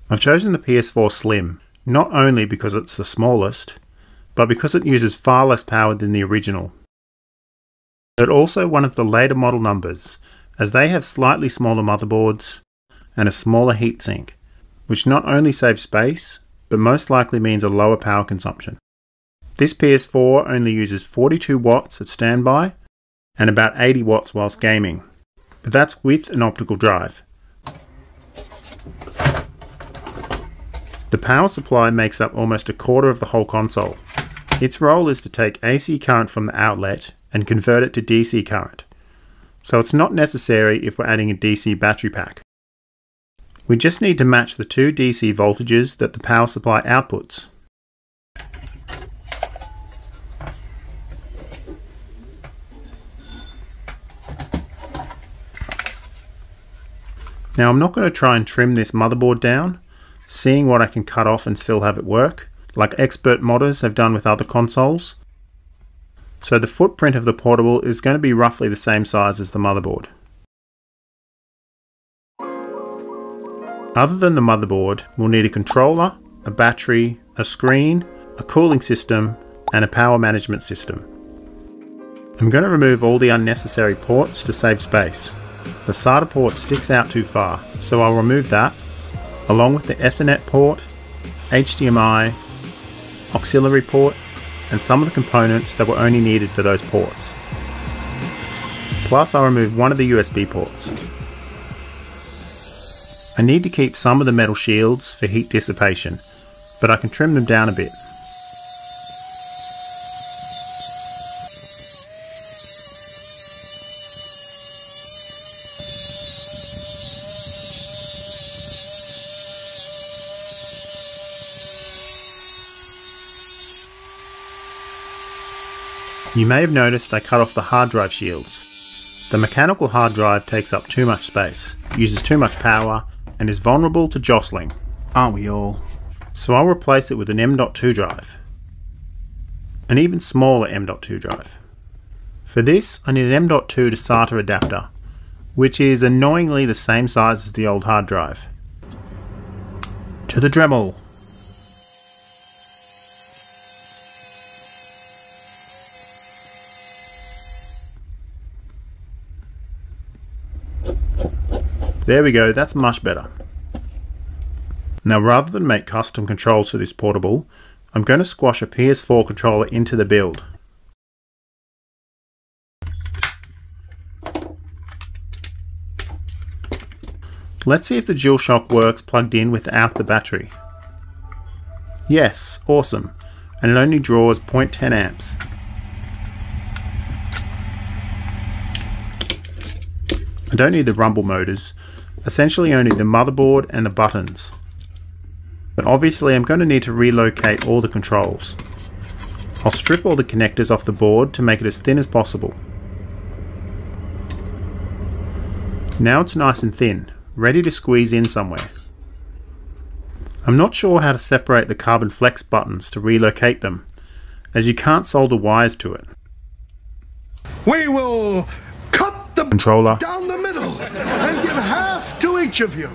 I've chosen the PS4 Slim, not only because it's the smallest, but because it uses far less power than the original. But also one of the later model numbers, as they have slightly smaller motherboards and a smaller heatsink, which not only saves space, but most likely means a lower power consumption. This PS4 only uses 42 watts at standby and about 80 watts whilst gaming, but that's with an optical drive. The power supply makes up almost a quarter of the whole console. Its role is to take AC current from the outlet and convert it to DC current, so it's not necessary if we're adding a DC battery pack. We just need to match the two DC voltages that the power supply outputs. Now I'm not going to try and trim this motherboard down, seeing what I can cut off and still have it work, like expert modders have done with other consoles. So the footprint of the portable is going to be roughly the same size as the motherboard. Other than the motherboard, we'll need a controller, a battery, a screen, a cooling system, and a power management system. I'm going to remove all the unnecessary ports to save space. The SATA port sticks out too far, so I'll remove that, along with the Ethernet port, HDMI, auxiliary port, and some of the components that were only needed for those ports. Plus I'll remove one of the USB ports. I need to keep some of the metal shields for heat dissipation, but I can trim them down a bit. You may have noticed I cut off the hard drive shields. The mechanical hard drive takes up too much space, uses too much power, and is vulnerable to jostling, aren't we all? So I'll replace it with an M.2 drive. An even smaller M.2 drive. For this, I need an M.2 to SATA adapter, which is annoyingly the same size as the old hard drive. To the Dremel. There we go, that's much better. Now rather than make custom controls for this portable, I'm going to squash a PS4 controller into the build. Let's see if the DualShock works plugged in without the battery. Yes, awesome, and it only draws 0.10 amps. I don't need the rumble motors, essentially only the motherboard and the buttons. But obviously I'm going to need to relocate all the controls. I'll strip all the connectors off the board to make it as thin as possible. Now it's nice and thin, ready to squeeze in somewhere. I'm not sure how to separate the carbon flex buttons to relocate them, as you can't solder wires to it. We will cut the controller down the middle and give half to each of you.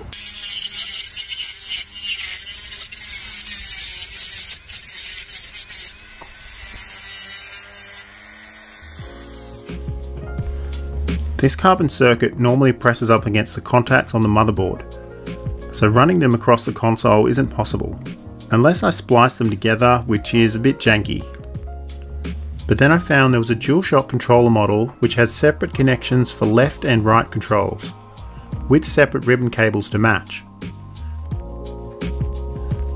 This carbon circuit normally presses up against the contacts on the motherboard, so running them across the console isn't possible, unless I splice them together, which is a bit janky. But then I found there was a DualShock controller model which has separate connections for left and right controls, with separate ribbon cables to match.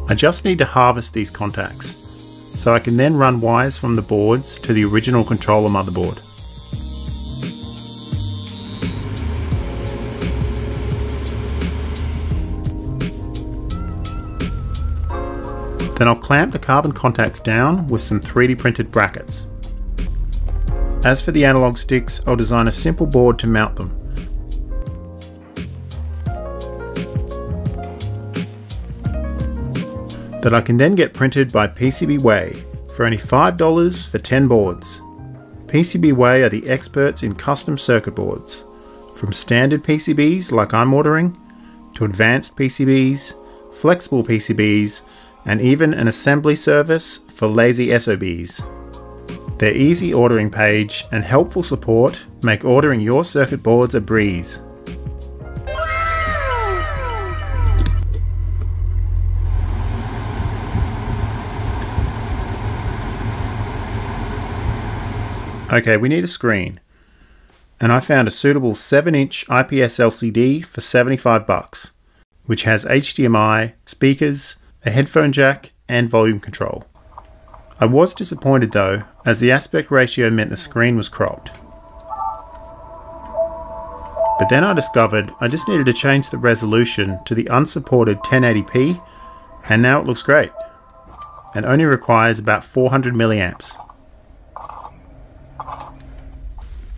I just need to harvest these contacts, so I can then run wires from the boards to the original controller motherboard. Then I'll clamp the carbon contacts down with some 3D printed brackets. As for the analog sticks, I'll design a simple board to mount them. That I can then get printed by PCBWay for only $5 for 10 boards. PCBWay are the experts in custom circuit boards, from standard PCBs like I'm ordering, to advanced PCBs, flexible PCBs, and even an assembly service for lazy SOBs. Their easy ordering page and helpful support make ordering your circuit boards a breeze. Okay, we need a screen, and I found a suitable 7-inch IPS LCD for $75, which has HDMI, speakers, a headphone jack, and volume control. I was disappointed though, as the aspect ratio meant the screen was cropped. But then I discovered I just needed to change the resolution to the unsupported 1080p, and now it looks great, and only requires about 400 milliamps.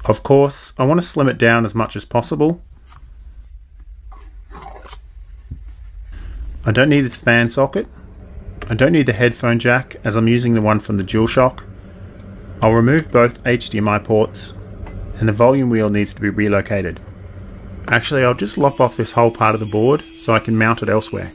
Of course, I want to slim it down as much as possible. I don't need this fan socket. I don't need the headphone jack as I'm using the one from the DualShock. I'll remove both HDMI ports, and the volume wheel needs to be relocated. Actually, I'll just lop off this whole part of the board so I can mount it elsewhere.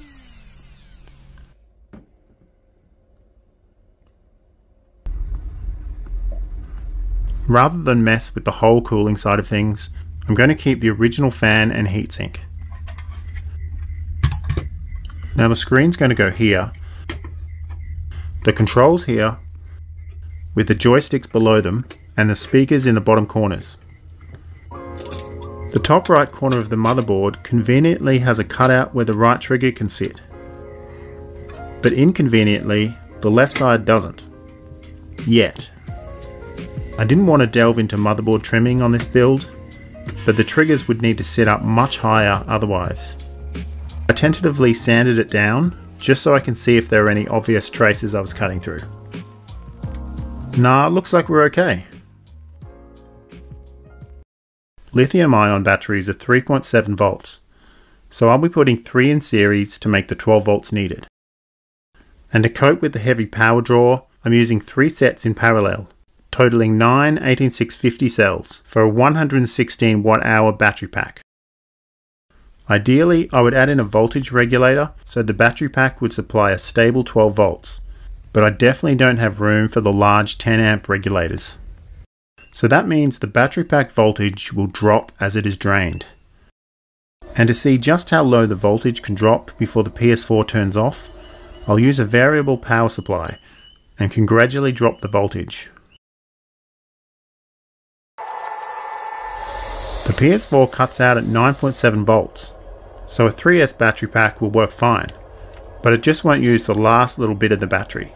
Rather than mess with the whole cooling side of things, I'm going to keep the original fan and heatsink. Now the screen's going to go here, the controls here, with the joysticks below them, and the speakers in the bottom corners. The top right corner of the motherboard conveniently has a cutout where the right trigger can sit. But inconveniently, the left side doesn't. Yet. I didn't want to delve into motherboard trimming on this build, but the triggers would need to sit up much higher otherwise. I tentatively sanded it down, just so I can see if there are any obvious traces I was cutting through. Nah, looks like we're okay. Lithium-ion batteries are 3.7 volts, so I'll be putting 3 in series to make the 12 volts needed. And to cope with the heavy power draw, I'm using 3 sets in parallel, totaling 9 18650 cells for a 116 watt-hour battery pack. Ideally, I would add in a voltage regulator so the battery pack would supply a stable 12 volts, but I definitely don't have room for the large 10 amp regulators. So that means the battery pack voltage will drop as it is drained. And to see just how low the voltage can drop before the PS4 turns off, I'll use a variable power supply and can gradually drop the voltage. The PS4 cuts out at 9.7 volts, so a 3S battery pack will work fine, but it just won't use the last little bit of the battery.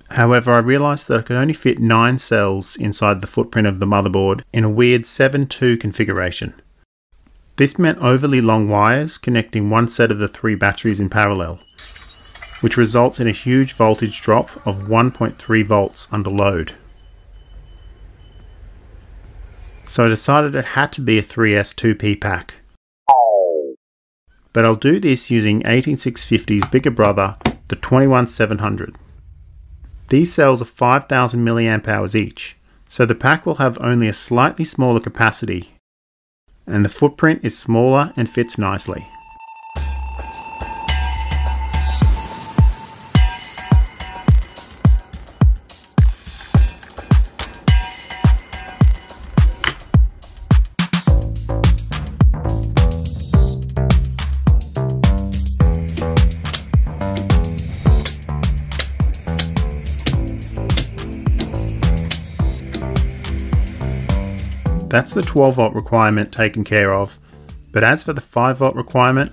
However, I realised that I could only fit 9 cells inside the footprint of the motherboard in a weird 7-2 configuration. This meant overly long wires connecting one set of the 3 batteries in parallel, which results in a huge voltage drop of 1.3 volts under load. So I decided it had to be a 3S 2P pack. But I'll do this using 18650's bigger brother, the 21700. These cells are 5000 mAh each, so the pack will have only a slightly smaller capacity, and the footprint is smaller and fits nicely. That's the 12 volt requirement taken care of, but as for the 5 volt requirement,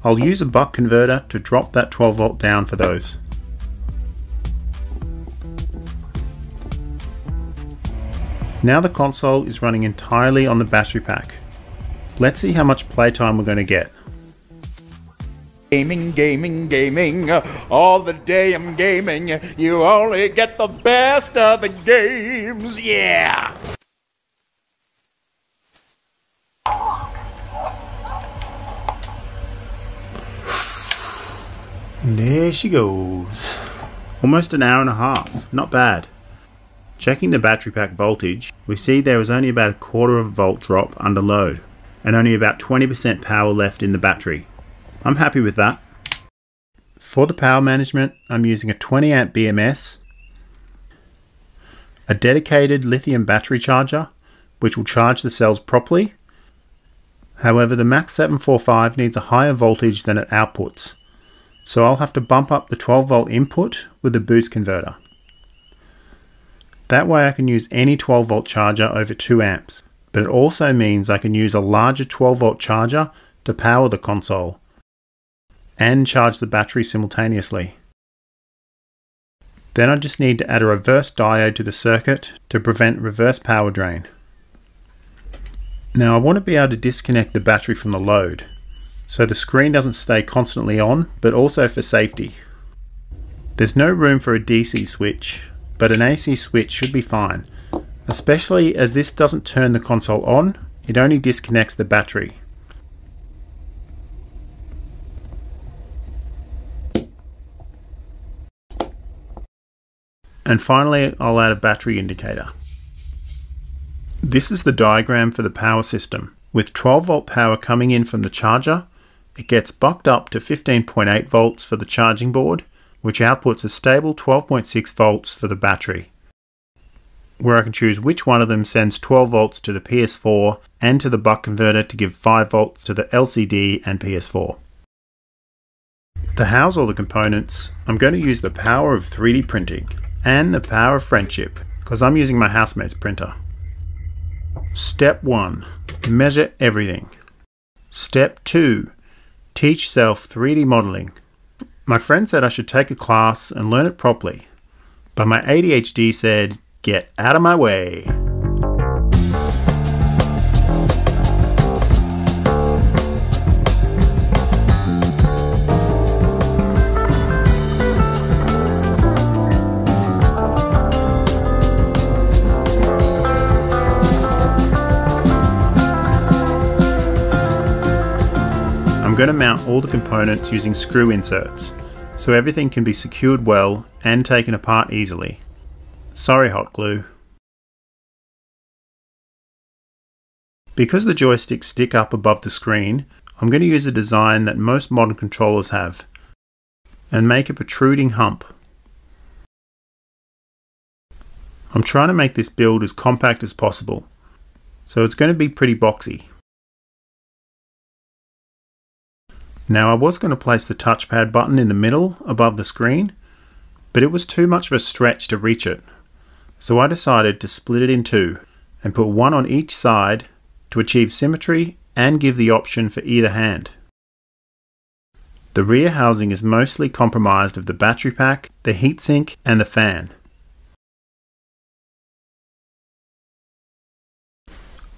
I'll use a buck converter to drop that 12 volt down for those. Now the console is running entirely on the battery pack. Let's see how much playtime we're going to get. Gaming, gaming, gaming, all the day I'm gaming, you only get the best of the games, yeah! And there she goes. Almost an hour and a half, not bad. Checking the battery pack voltage, we see there was only about a quarter of a volt drop under load, and only about 20% power left in the battery. I'm happy with that. For the power management, I'm using a 20 amp BMS, a dedicated lithium battery charger, which will charge the cells properly. However, the Max 745 needs a higher voltage than it outputs, so I'll have to bump up the 12 volt input with a boost converter. That way I can use any 12 volt charger over 2 amps, but it also means I can use a larger 12 volt charger to power the console and charge the battery simultaneously. Then I just need to add a reverse diode to the circuit to prevent reverse power drain. Now I want to be able to disconnect the battery from the load, so the screen doesn't stay constantly on, but also for safety. There's no room for a DC switch, but an AC switch should be fine, especially as this doesn't turn the console on, it only disconnects the battery. And finally, I'll add a battery indicator. This is the diagram for the power system. With 12 volt power coming in from the charger, it gets bucked up to 15.8 volts for the charging board, which outputs a stable 12.6 volts for the battery, where I can choose which one of them sends 12 volts to the PS4 and to the buck converter to give 5 volts to the LCD and PS4. To house all the components, I'm going to use the power of 3D printing and the power of friendship, because I'm using my housemate's printer. Step 1. Measure everything. Step 2. Teach self 3D modeling. My friend said I should take a class and learn it properly, but my ADHD said, get out of my way. I'm going to mount all the components using screw inserts, so everything can be secured well and taken apart easily. Sorry, hot glue. Because the joysticks stick up above the screen, I'm going to use a design that most modern controllers have, and make a protruding hump. I'm trying to make this build as compact as possible, so it's going to be pretty boxy. Now I was going to place the touchpad button in the middle above the screen, but it was too much of a stretch to reach it, so I decided to split it in two and put one on each side to achieve symmetry and give the option for either hand. The rear housing is mostly comprised of the battery pack, the heatsink and the fan.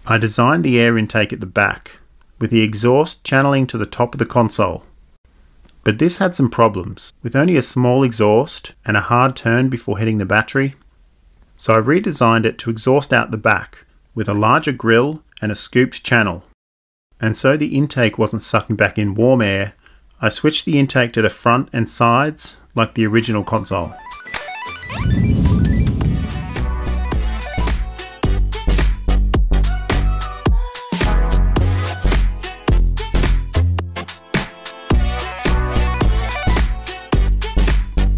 I designed the air intake at the back, with the exhaust channeling to the top of the console. But this had some problems, with only a small exhaust and a hard turn before hitting the battery. So I redesigned it to exhaust out the back, with a larger grille and a scooped channel. And so the intake wasn't sucking back in warm air, I switched the intake to the front and sides, like the original console.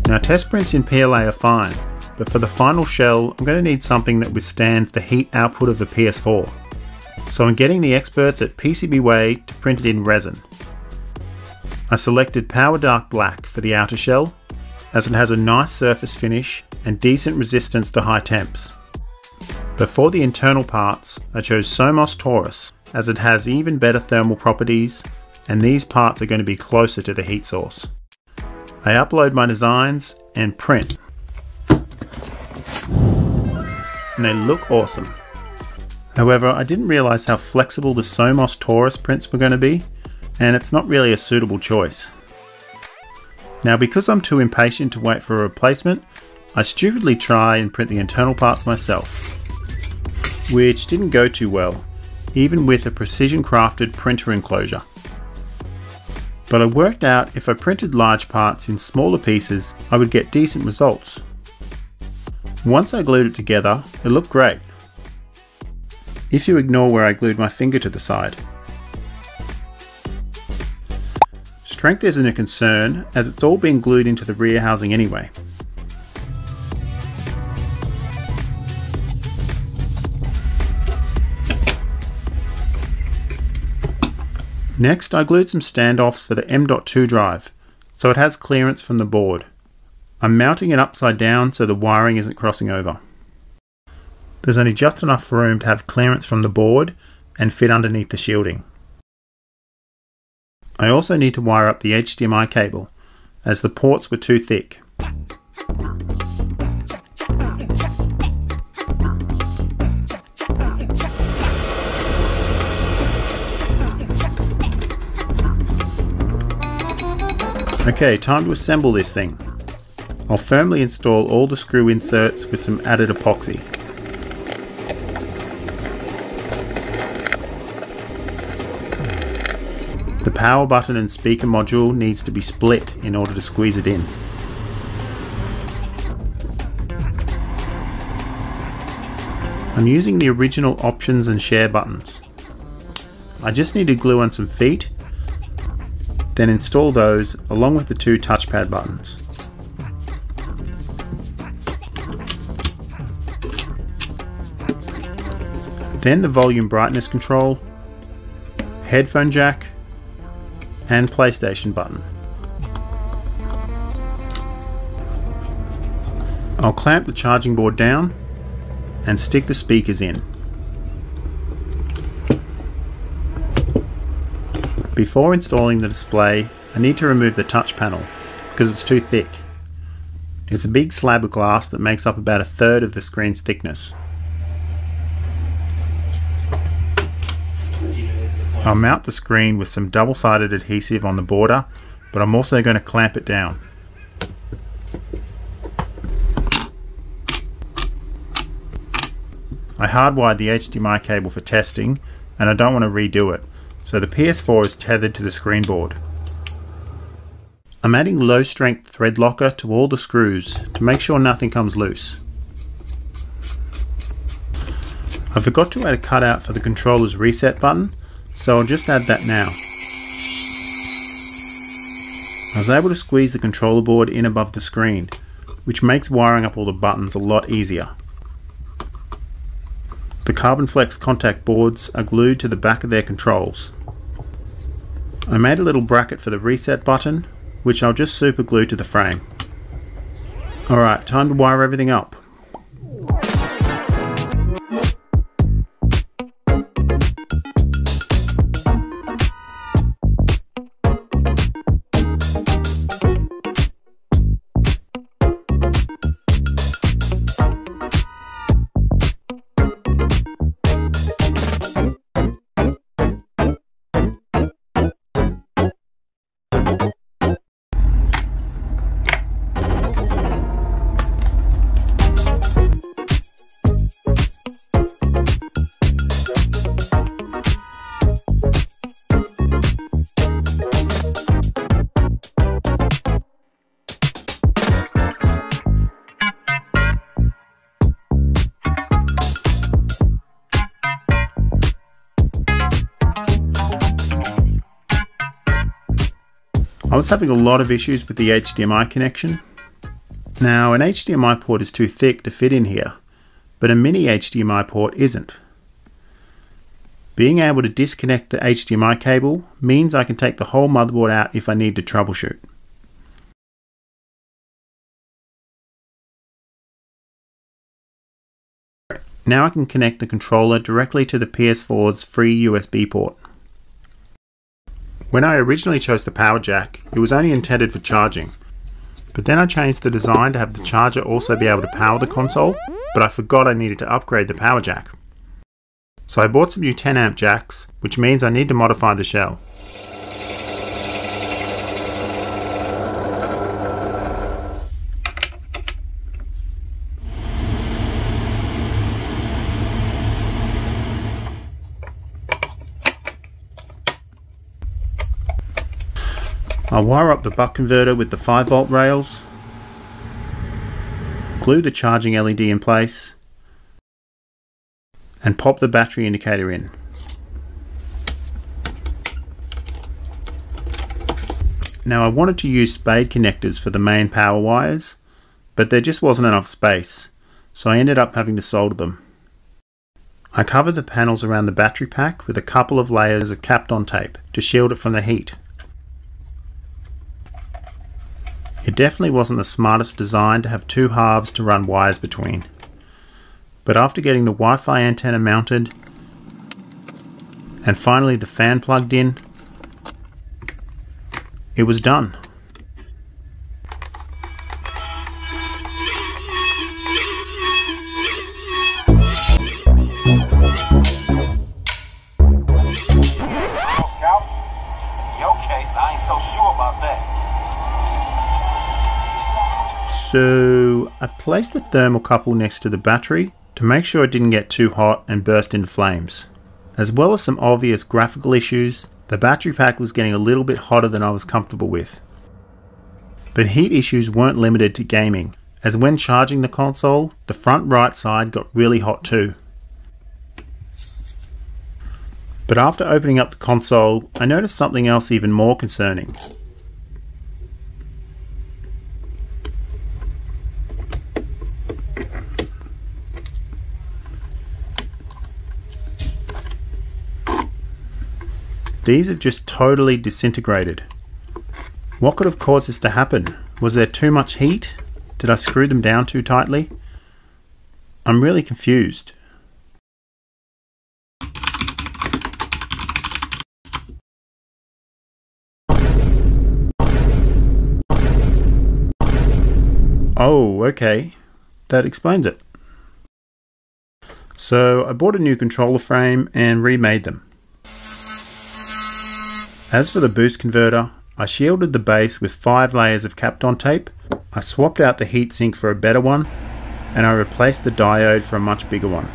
Now test prints in PLA are fine, but for the final shell I'm going to need something that withstands the heat output of the PS4. So I'm getting the experts at PCBWay to print it in resin. I selected Power Dark Black for the outer shell, as it has a nice surface finish and decent resistance to high temps. But for the internal parts I chose Somos Taurus, as it has even better thermal properties and these parts are going to be closer to the heat source. I upload my designs and print, and they look awesome. However, I didn't realise how flexible the Somos Taurus prints were going to be, and it's not really a suitable choice. Now because I'm too impatient to wait for a replacement, I stupidly try and print the internal parts myself, which didn't go too well, even with a precision crafted printer enclosure. But I worked out if I printed large parts in smaller pieces, I would get decent results. Once I glued it together, it looked great. If you ignore where I glued my finger to the side. Strength isn't a concern as it's all been glued into the rear housing anyway. Next, I glued some standoffs for the M.2 drive, so it has clearance from the board. I'm mounting it upside down so the wiring isn't crossing over. There's only just enough room to have clearance from the board and fit underneath the shielding. I also need to wire up the HDMI cable, as the ports were too thick. Okay, time to assemble this thing. I'll firmly install all the screw inserts with some added epoxy. The power button and speaker module needs to be split in order to squeeze it in. I'm using the original options and share buttons. I just need to glue on some feet, then install those along with the two touchpad buttons. Then the volume brightness control, headphone jack, and PlayStation button. I'll clamp the charging board down and stick the speakers in. Before installing the display, I need to remove the touch panel because it's too thick. It's a big slab of glass that makes up about a third of the screen's thickness. I'll mount the screen with some double-sided adhesive on the border, but I'm also going to clamp it down. I hardwired the HDMI cable for testing, and I don't want to redo it, so the PS4 is tethered to the screen board. I'm adding low-strength thread locker to all the screws to make sure nothing comes loose. I forgot to add a cutout for the controller's reset button, so I'll just add that now. I was able to squeeze the controller board in above the screen, which makes wiring up all the buttons a lot easier. The Carbon Flex contact boards are glued to the back of their controls. I made a little bracket for the reset button, which I'll just super glue to the frame. Alright, time to wire everything up. I was having a lot of issues with the HDMI connection. Now, an HDMI port is too thick to fit in here, but a mini HDMI port isn't. Being able to disconnect the HDMI cable means I can take the whole motherboard out if I need to troubleshoot. Now I can connect the controller directly to the PS4's free USB port. When I originally chose the power jack, it was only intended for charging, but then I changed the design to have the charger also be able to power the console, but I forgot I needed to upgrade the power jack. So I bought some new 10 amp jacks, which means I need to modify the shell. I'll wire up the buck converter with the 5V rails, glue the charging LED in place, and pop the battery indicator in. Now I wanted to use spade connectors for the main power wires, but there just wasn't enough space, so I ended up having to solder them. I covered the panels around the battery pack with a couple of layers of Kapton tape to shield it from the heat. It definitely wasn't the smartest design to have two halves to run wires between, but after getting the Wi-Fi antenna mounted and finally the fan plugged in, it was done. So I placed a thermocouple next to the battery to make sure it didn't get too hot and burst into flames. As well as some obvious graphical issues, the battery pack was getting a little bit hotter than I was comfortable with. But heat issues weren't limited to gaming, as when charging the console, the front right side got really hot too. But after opening up the console, I noticed something else even more concerning. These have just totally disintegrated. What could have caused this to happen? Was there too much heat? Did I screw them down too tightly? I'm really confused. Oh, okay. That explains it. So I bought a new controller frame and remade them. As for the boost converter, I shielded the base with 5 layers of Kapton tape, I swapped out the heatsink for a better one, and I replaced the diode for a much bigger one.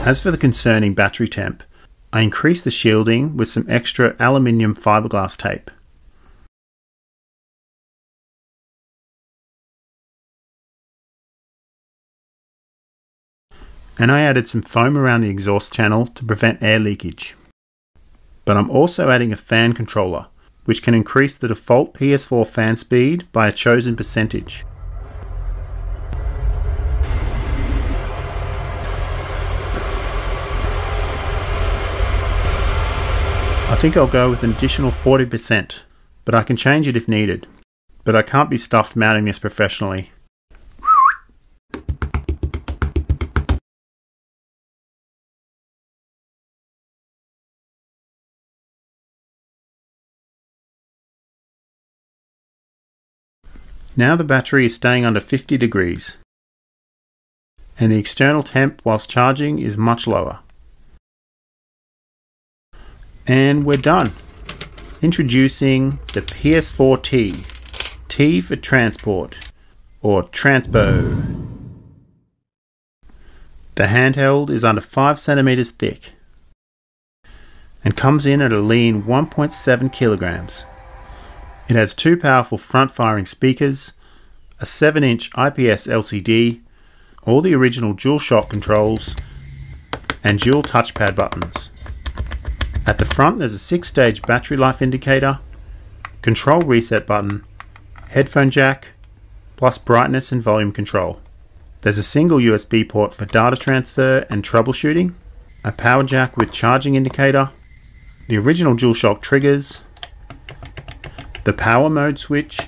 As for the concerning battery temp, I increased the shielding with some extra aluminium fiberglass tape. And I added some foam around the exhaust channel to prevent air leakage. But I'm also adding a fan controller, which can increase the default PS4 fan speed by a chosen percentage. I think I'll go with an additional 40%, but I can change it if needed. But I can't be stuffed mounting this professionally. Now the battery is staying under 50 degrees, and the external temp whilst charging is much lower. And we're done. Introducing the PS4T, T for transport, or transpo. The handheld is under 5 centimeters thick, and comes in at a lean 1.7 kilograms. It has 2 powerful front-firing speakers, a 7-inch IPS LCD, all the original DualShock controls, and dual touchpad buttons. At the front there's a 6-stage battery life indicator, control reset button, headphone jack, plus brightness and volume control. There's a single USB port for data transfer and troubleshooting, a power jack with charging indicator, the original DualShock triggers, the power mode switch,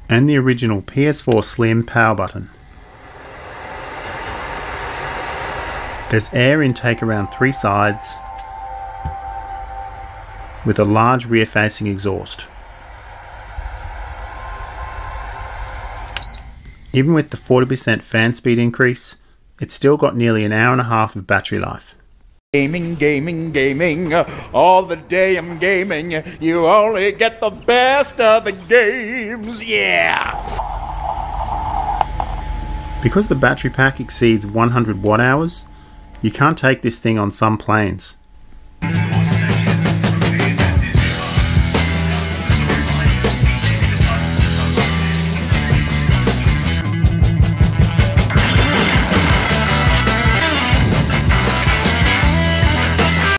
and the original PS4 Slim power button. There's air intake around 3 sides, with a large rear-facing exhaust. Even with the 40% fan speed increase, it's still got nearly an hour and a half of battery life. Gaming, gaming, gaming, all the day I'm gaming. You only get the best of the games, yeah! Because the battery pack exceeds 100 watt hours, you can't take this thing on some planes.